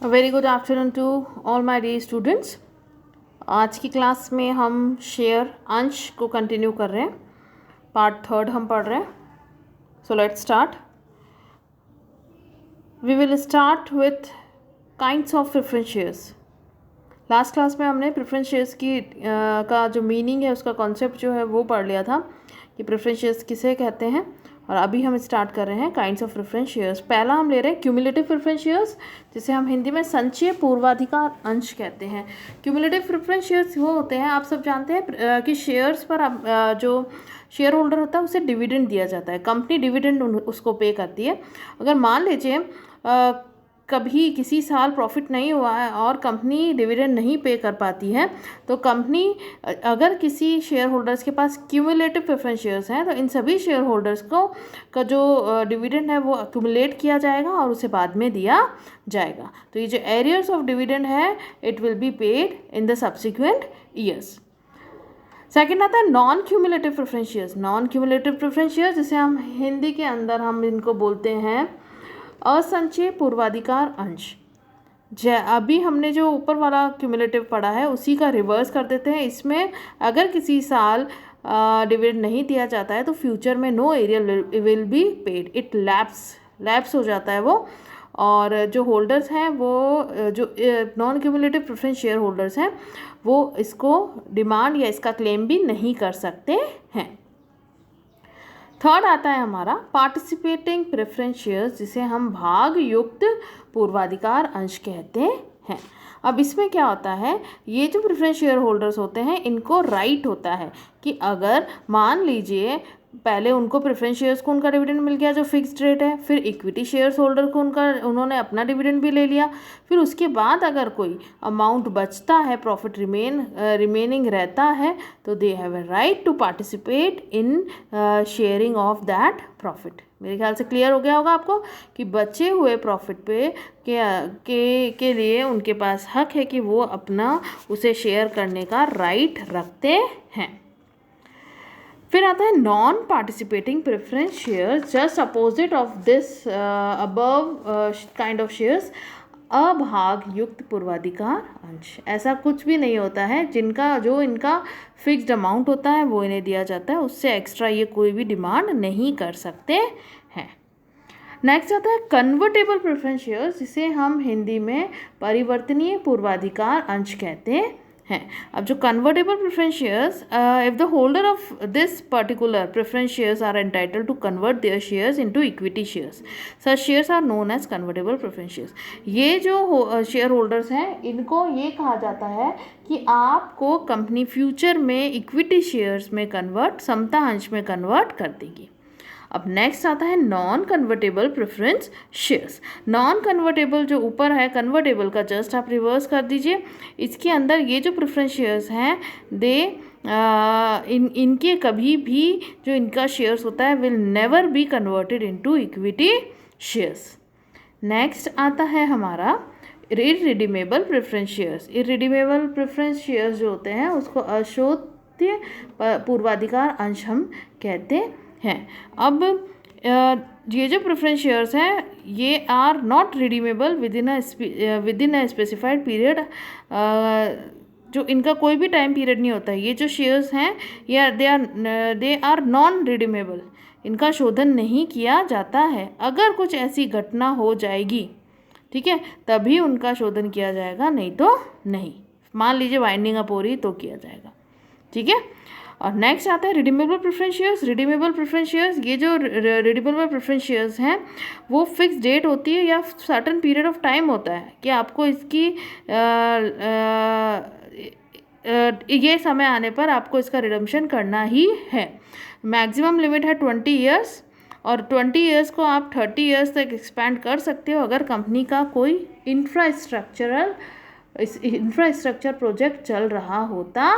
Very good afternoon to all my dear students. आज की class में हम शेयर अंश को कंटिन्यू कर रहे हैं। पार्ट थर्ड हम पढ़ रहे हैं। So let's start. We will start with kinds of preference shares. Last class में हमने प्रेफरेंस शेयर्स की का जो मीनिंग है, उसका कॉन्सेप्ट जो है वो पढ़ लिया था कि प्रेफरेंस शेयर्स किसे कहते हैं। और अभी हम स्टार्ट कर रहे हैं काइंड्स ऑफ प्रेफरेंस शेयर्स। पहला हम ले रहे हैं क्यूमुलेटिव प्रेफरेंस शेयर्स, जिसे हम हिंदी में संचयी पूर्वाधिकार अंश कहते हैं। क्यूमुलेटिव प्रेफरेंस शेयर्स वो होते हैं, आप सब जानते हैं कि शेयर्स पर जो शेयर होल्डर होता है उसे डिविडेंड दिया जाता है। कंपनी डिविडेंड उसको पे करती है। अगर मान लीजिए कभी किसी साल प्रॉफिट नहीं हुआ है और कंपनी डिविडेंड नहीं पे कर पाती है, तो कंपनी अगर किसी शेयर होल्डर्स के पास क्यूमुलेटिव प्रेफरेंस शेयर्स हैं तो इन सभी शेयर होल्डर्स को का जो डिविडेंड है वो अक्यूमुलेट किया जाएगा और उसे बाद में दिया जाएगा। तो ये जो एरियर्स ऑफ डिविडेंड है it will be paid in the subsequent years. Second आता है non cumulative preference shares. Non cumulative preference shares जिसे हम हिंदी के अंदर हम इनको बोलते हैं असंचयी पूर्वाधिकार अंश। अभी हमने जो ऊपर वाला क्यूमुलेटिव पढ़ा है उसी का रिवर्स कर देते हैं। इसमें अगर किसी साल डिविडेंड नहीं दिया जाता है तो फ्यूचर में no arrear will be paid, it lapse हो जाता है वो। और जो होल्डर्स हैं वो जो non cumulative preference share holders हैं वो इसको डिमांड या इसका क्लेम भी नहीं कर सकते हैं। थर्ड आता है हमारा पार्टिसिपेटिंग प्रेफरेंस शेयर्स, जिसे हम भाग युक्त पूर्वाधिकार अंश कहते हैं। अब इसमें क्या होता है, ये जो प्रेफरेंस शेयर होल्डर्स होते हैं इनको राइट होता है कि अगर मान लीजिए पहले उनको प्रेफरेंस शेयर्स को उनका डिविडेंड मिल गया जो फिक्स्ड रेट है, फिर इक्विटी शेयर्स होल्डर को उन्होंने अपना डिविडेंड भी ले लिया, फिर उसके बाद अगर कोई अमाउंट बचता है, प्रॉफिट रिमेनिंग रहता है, तो they have a right to participate in sharing of that profit. मेरे ख्याल से क्लियर हो गया होगा आपको कि बचे हुए प्रॉफिट पे के लिए उनके पास हक है कि वो अपना उसे शेयर करने का राइट रखते हैं। फिर आता है non participating preference shares, just opposite of this above kind of shares, अभाग युक्त पूर्वाधिकार अंश। ऐसा कुछ भी नहीं होता है, इनका फिक्स्ड अमाउंट होता है वो इन्हें दिया जाता है, उससे एक्स्ट्रा ये कोई भी डिमांड नहीं कर सकते हैं। नेक्स्ट आता है कन्वर्टेबल प्रेफरेंस शेयर्स, जिसे हम हिंदी में परिवर्तनीय पूर्वाधिकार अंश कहते हैं। अब जो convertible preference shares, if the holder of this particular preference shares are entitled to convert their shares into equity shares, such shares are known as convertible preference shares. ये जो शेयर होल्डर्स हैं इनको ये कहा जाता है कि आपको कंपनी फ्यूचर में इक्विटी शेयर्स में समता अंश में कन्वर्ट कर देगी। अब नेक्स्ट आता है non convertible preference shares. Non convertible जो ऊपर है कन्वर्टेबल का जस्ट आप रिवर्स कर दीजिए। इसके अंदर ये जो प्रेफरेंस शेयर्स हैं इनके कभी भी जो इनका शेयर्स होता है will never be converted into equity shares. Next आता है हमारा irredeemable preference shares. Irredeemable preference shares जो होते हैं उसको अशोध्य पूर्वाधिकार अंश हम कहते हैं। अब ये जो प्रेफरेंस शेयर्स हैं ये are not redeemable within a specified period, जो इनका कोई भी टाइम पीरियड नहीं होता है। ये जो शेयर्स हैं ये दे आर नॉन रिडीमेबल, इनका शोधन नहीं किया जाता है। अगर कुछ ऐसी घटना हो जाएगी, ठीक है, तभी उनका शोधन किया जाएगा, नहीं तो नहीं। मान लीजिए वाइंडिंग अप हो रही तो किया जाएगा, ठीक है। और नेक्स्ट आता है redeemable preference shares. Redeemable preference shares, ये जो रिडीमेबल प्रेफरेंस शेयर्स हैं वो फिक्स डेट होती है या सर्टन पीरियड ऑफ टाइम होता है कि आपको इसकी ये समय आने पर आपको इसका रिडम्पशन करना ही है। मैक्सिमम लिमिट है 20 ईयर्स और 20 ईयर्स को आप 30 ईयर्स तक एक्सपैंड कर सकते हो अगर कंपनी का कोई इंफ्रास्ट्रक्चर प्रोजेक्ट चल रहा होता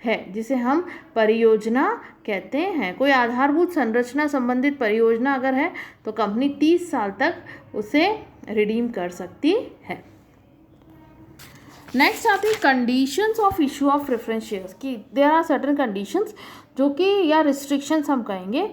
है, जिसे हम परियोजना कहते हैं। कोई आधारभूत संरचना संबंधित परियोजना अगर है तो कंपनी 30 साल तक उसे रिडीम कर सकती है। नेक्स्ट आती है conditions of issue of preference shares, कि देयर आर सर्टेन कंडीशंस जो कि या रिस्ट्रिक्शंस हम कहेंगे,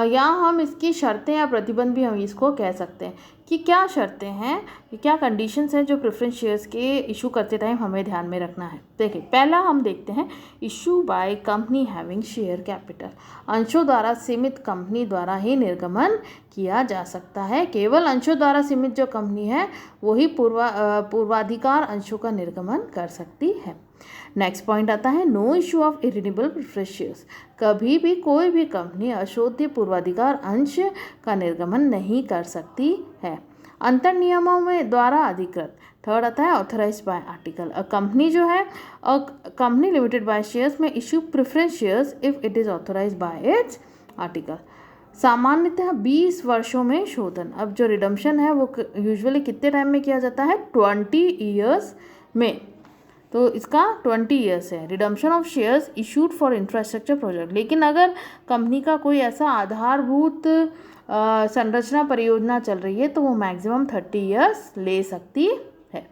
या हम इसकी शर्तें या प्रतिबंध भी हम इसको कह सकते हैं कि क्या शर्तें हैं, क्या कंडीशंस हैं जो प्रेफरेंस शेयर्स के इशू करते टाइम हमें ध्यान में रखना है। देखिए, पहला हम देखते हैं issue by company having share capital. अंशों द्वारा सीमित कंपनी द्वारा ही निर्गमन किया जा सकता है। केवल अंशों द्वारा सीमित जो कंपनी है वही पूर्वाधिकार अंशों का निर्गमन कर सकती है। नेक्स्ट पॉइंट आता है no issue of irredeemable preference shares. कभी भी कोई भी कंपनी अशोध्य पूर्वाधिकार अंश का निर्गमन नहीं कर सकती है। अंतर नियमों में द्वारा अधिकृत। थर्ड आता है authorise by article. A company जो है, a company limited by shares में issue preference shares if it is authorise by its article. सामान्यतः 20 वर्षों में शोधन। अब जो रिडम्पशन है वो यूजुअली कितने टाइम में किया जाता है? 20 ईयर्स में। तो इसका 20 ईयर्स है। Redemption of shares issued for infrastructure project. लेकिन अगर कंपनी का कोई ऐसा आधारभूत संरचना परियोजना चल रही है तो वो मैक्सिमम 30 ईयर्स ले सकती है।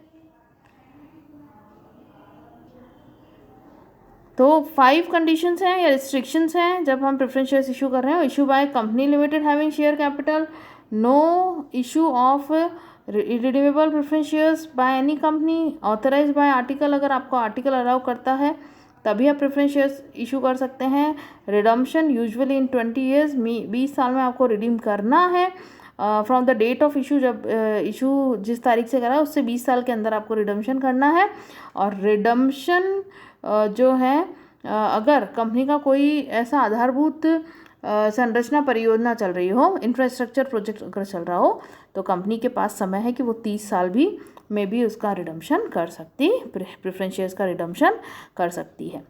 तो 5 कंडीशंस हैं या रिस्ट्रिक्शंस हैं जब हम प्रेफरेंस शेयर्स इशू कर रहे हैं। Issue by company limited having share capital, no issue of irredeemable preference shares by any company, authorise by article. अगर आपको आर्टिकल अलाउ करता है तभी आप प्रेफरेंस शेयर्स इशू कर सकते हैं। रिडम्पशन यूजुअली इन 20 ईयर्स, 20 साल में आपको रिडीम करना है from the date of issue. जब इशू जिस तारीख से करा उससे 20 साल के अंदर आपको रिडम्पशन करना है। और रिडम्पशन जो है अगर कंपनी का कोई ऐसा आधारभूत संरचना परियोजना चल रही हो, इंफ्रास्ट्रक्चर प्रोजेक्ट अगर चल रहा हो, तो कंपनी के पास समय है कि वो 30 साल भी में भी उसका रिडम्पशन कर सकती, प्रेफरेंस शेयर्स का रिडम्पशन कर सकती है।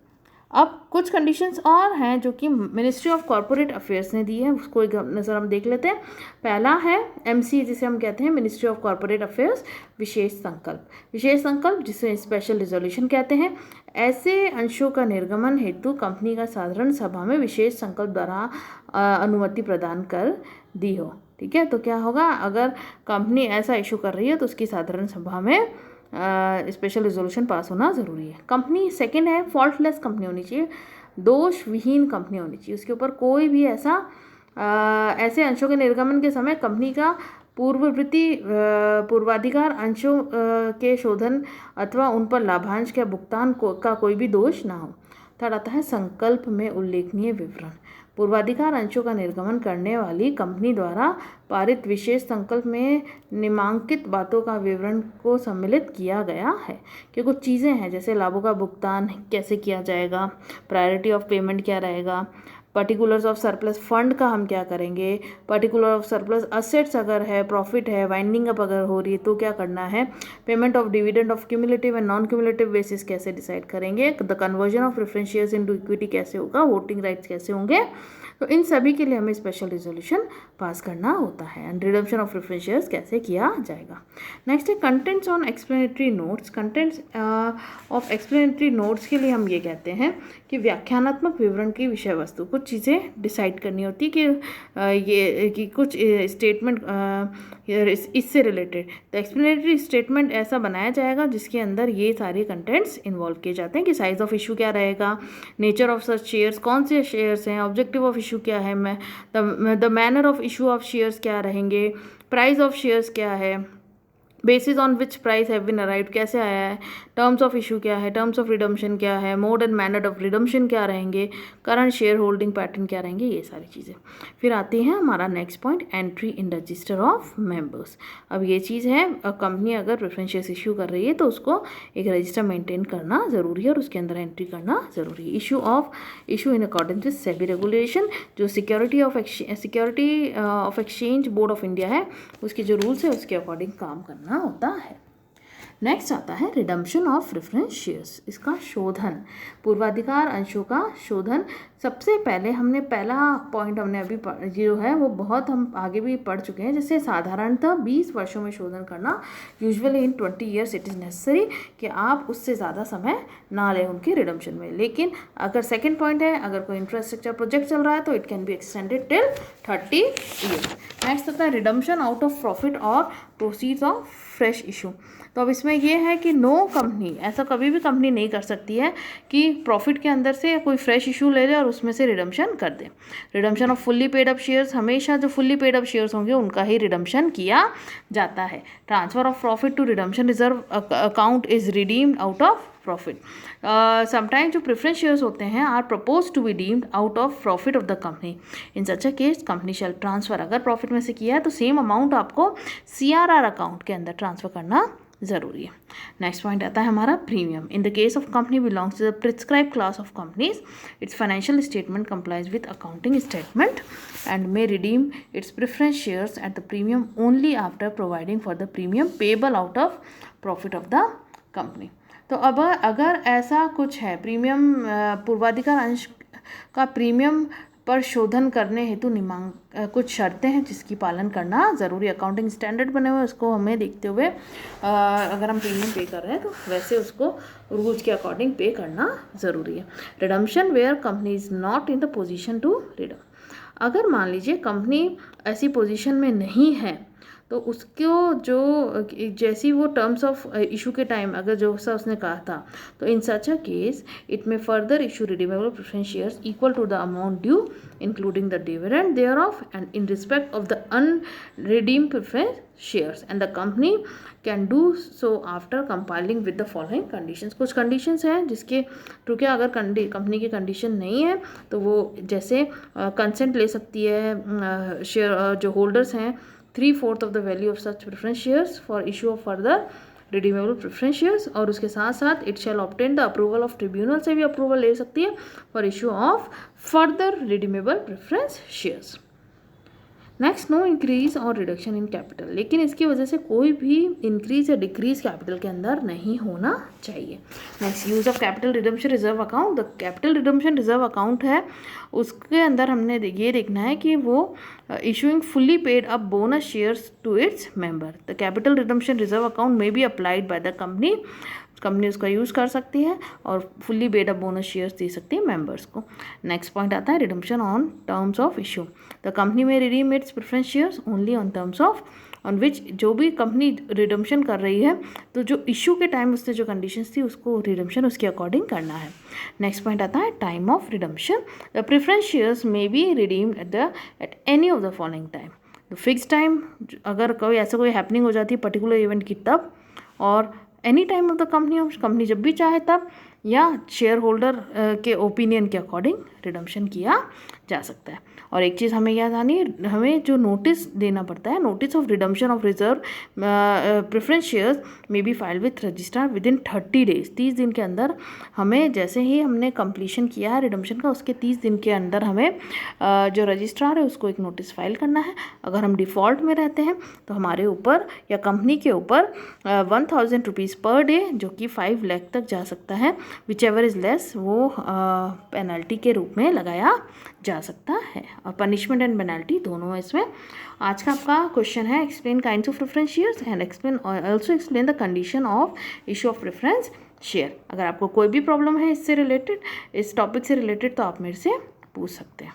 अब कुछ कंडीशंस और हैं जो कि मिनिस्ट्री ऑफ कॉरपोरेट अफेयर्स ने दी है, उसको एक नज़र हम देख लेते हैं। पहला है एमसी, जिसे हम कहते हैं मिनिस्ट्री ऑफ कॉरपोरेट अफेयर्स, विशेष संकल्प। विशेष संकल्प जिसे स्पेशल रिजोल्यूशन कहते हैं, ऐसे अंशों का निर्गमन हेतु कंपनी का साधारण सभा में विशेष संकल्प द्वारा अनुमति प्रदान कर दी हो। ठीक है, तो क्या होगा, अगर कंपनी ऐसा इशू कर रही है तो उसकी साधारण सभा में स्पेशल रिजोल्यूशन पास होना ज़रूरी है। कंपनी सेकंड है फॉल्टलेस कंपनी होनी चाहिए, दोष विहीन कंपनी होनी चाहिए। उसके ऊपर कोई भी ऐसा ऐसे अंशों के निर्गमन के समय कंपनी का पूर्वाधिकार अंशों के शोधन अथवा उन पर लाभांश के भुगतान का कोई भी दोष ना हो। थर्ड आता है संकल्प में उल्लेखनीय विवरण। पूर्वाधिकार अंशों का निर्गमन करने वाली कंपनी द्वारा पारित विशेष संकल्प में निम्नांकित बातों का विवरण को सम्मिलित किया गया है। कि कुछ चीज़ें हैं जैसे लाभों का भुगतान कैसे किया जाएगा, प्रायोरिटी ऑफ पेमेंट क्या रहेगा, पर्टिकुलर्स ऑफ सरप्लस फंड का हम क्या करेंगे, पर्टिकुलर ऑफ सरप्लस असेट्स अगर है, प्रॉफिट है, वाइंडिंग अप अगर हो रही है तो क्या करना है, payment of dividend of cumulative and non cumulative basis कैसे डिसाइड करेंगे, the conversion of preference shares into equity कैसे होगा, वोटिंग राइट्स कैसे होंगे। तो इन सभी के लिए हमें स्पेशल रिजोल्यूशन पास करना होता है। And redemption of preference shares कैसे किया जाएगा। नेक्स्ट है contents on explanatory notes. Contents of explanatory notes के लिए हम ये कहते हैं कि व्याख्यानात्मक विवरण की विषय वस्तु, कुछ चीज़ें डिसाइड करनी होती कि ये कि कुछ स्टेटमेंट इससे रिलेटेड, तो एक्सप्लेनेटरी स्टेटमेंट ऐसा बनाया जाएगा जिसके अंदर ये सारे कंटेंट्स इन्वॉल्व किए जाते हैं कि साइज ऑफ इशू क्या रहेगा, नेचर ऑफ सच शेयर्स, कौन से शेयर्स हैं, ऑब्जेक्टिव ऑफ इशू क्या है, the manner of issue of shares क्या रहेंगे, प्राइस ऑफ शेयर्स क्या है, basis on which price have been arrived कैसे आया है, टर्म्स ऑफ इशू क्या है, टर्म्स ऑफ रिडम्पशन क्या है, mode and manner of redemption क्या रहेंगे, करंट शेयर होल्डिंग पैटर्न क्या रहेंगे, ये सारी चीज़ें। फिर आती है हमारा next point, entry in register of members. अब ये चीज़ है, कंपनी अगर प्रेफरेंस शेयर्स इशू कर रही है तो उसको एक रजिस्टर मेंटेन करना ज़रूरी है और उसके अंदर एंट्री करना ज़रूरी है। Issue in accordance with SEBI regulation, जो security of exchange board of India है उसके जो रूल्स है उसके अकॉर्डिंग काम करना होता है। नेक्स्ट आता है रिडम्पशन ऑफ प्रेफरेंस शेयर्स, इसका शोधन, पूर्वाधिकार अंशों का शोधन। सबसे पहले हमने पहला पॉइंट हमने अभी जो है वो बहुत हम आगे भी पढ़ चुके हैं, जैसे साधारणतः 20 वर्षों में शोधन करना, usually in 20 years it is necessary, कि आप उससे ज़्यादा समय ना लें उनके रिडम्पशन में। लेकिन अगर सेकेंड पॉइंट है, अगर कोई इंफ्रास्ट्रक्चर प्रोजेक्ट चल रहा है तो it can be extended till 30 years. Next आता है रिडम्पशन आउट ऑफ प्रॉफिट और प्रोसीड्स ऑफ फ्रेश इशू। तो अब इसमें यह है कि नो कंपनी, ऐसा कभी भी कंपनी नहीं कर सकती है कि प्रॉफिट के अंदर से कोई फ्रेश इशू ले ले और उसमें से रिडम्पशन कर दें। Redemption off fully paid up shares, हमेशा जो फुल्ली पेड अप शेयर्स होंगे उनका ही रिडम्पशन किया जाता है। Transfer of profit to redemption reserve account is redeemed out of profit. Sometime जो प्रेफरेंस शेयर्स होते हैं are propose to be deemed out of profit of the company. In such a case company shall transfer, अगर profit में से किया है तो same amount आपको CRR अकाउंट के अंदर ट्रांसफर करना ज़रूरी है। नेक्स्ट पॉइंट आता है हमारा premium. In the case of company belongs to the prescribe class of companies, its financial statement complies with accounting statement and may redeem its preference shares at the premium only after providing for the premium payable out of profit of the company. तो अब अगर ऐसा कुछ है, premium पूर्वाधिकार अंश का premium पर शोधन करने हेतु कुछ शर्तें हैं जिसकी पालन करना ज़रूरी। अकाउंटिंग स्टैंडर्ड बने हुए उसको हमें देखते हुए अगर हम प्रीमियम पे कर रहे हैं तो वैसे उसको रूल्स के अकॉर्डिंग पे करना ज़रूरी है। Redemption where company is not in the position to redeem, अगर मान लीजिए कंपनी ऐसी पोजीशन में नहीं है तो उसको जो जैसी वो टर्म्स ऑफ इशू के टाइम अगर जो सा उसने कहा था, तो in such a case it में further issue redeemable preference shares equal to the amount due including the dividend thereof and in respect of the unredeemed preference shares and the company can do so after compiling with the following conditions. कुछ conditions हैं जिसके through क्या अगर company की condition नहीं है तो वो जैसे कंसेंट ले सकती है शेयर जो होल्डर्स हैं 3/4 of the value of such preference shares for issue of further redeemable preference shares, और उसके साथ साथ it shall obtain the approval of tribunal से भी अप्रूवल ले सकती है for issue of further redeemable preference shares। Next, no increase और रिडक्शन इन कैपिटल, लेकिन इसकी वजह से कोई भी इंक्रीज या डिक्रीज कैपिटल के अंदर नहीं होना चाहिए। Next, use of capital redemption reserve account. The capital redemption reserve account है उसके अंदर हमने ये देखना है कि वो issuing fully paid up bonus shares to its member. The capital redemption reserve account में be applied by the company उसका यूज़ कर सकती है और fully paid up bonus shares दे सकती है मेंबर्स को। नेक्स्ट पॉइंट आता है redemption on terms of issue. The company में redeem its preference shares only on terms of on which, जो भी कंपनी रिडम्पशन कर रही है तो जो इशू के टाइम उसने जो कंडीशंस थी उसको रिडम्पशन उसके अकॉर्डिंग करना है। नेक्स्ट पॉइंट आता है time of redemption. The preference shares may be redeemed at any of the following time. The fix time, अगर कोई ऐसा कोई हैपनिंग हो जाती है पर्टिकुलर इवेंट की तब, और any time of the company जब भी चाहे तब, या शेयर होल्डर के ओपिनियन के अकॉर्डिंग रिडम्पशन किया जा सकता है। और एक चीज़ हमें याद आनी है, हमें जो नोटिस देना पड़ता है, notice of redemption of reserve preference shares may be file with registrar with in 30 days. 30 दिन के अंदर हमें, जैसे ही हमने कंप्लीशन किया है रिडम्पशन का उसके 30 दिन के अंदर हमें जो रजिस्ट्रार है उसको एक नोटिस फाइल करना है। अगर हम डिफ़ॉल्ट में रहते हैं तो हमारे ऊपर या कंपनी के ऊपर 1000 रुपीज़ पर डे, जो कि 5 लाख तक जा सकता है, विच एवर इज़ लेस, वो पेनल्टी के रूप में लगाया जा सकता है। और पनिशमेंट एंड पेनल्टी दोनों है इसमें। आज का आपका क्वेश्चन है explain kinds of preference shares and also explain the condition of issue of preference share. अगर आपको कोई भी प्रॉब्लम है इससे रिलेटेड, इस टॉपिक से रिलेटेड, तो आप मेरे से पूछ सकते हैं।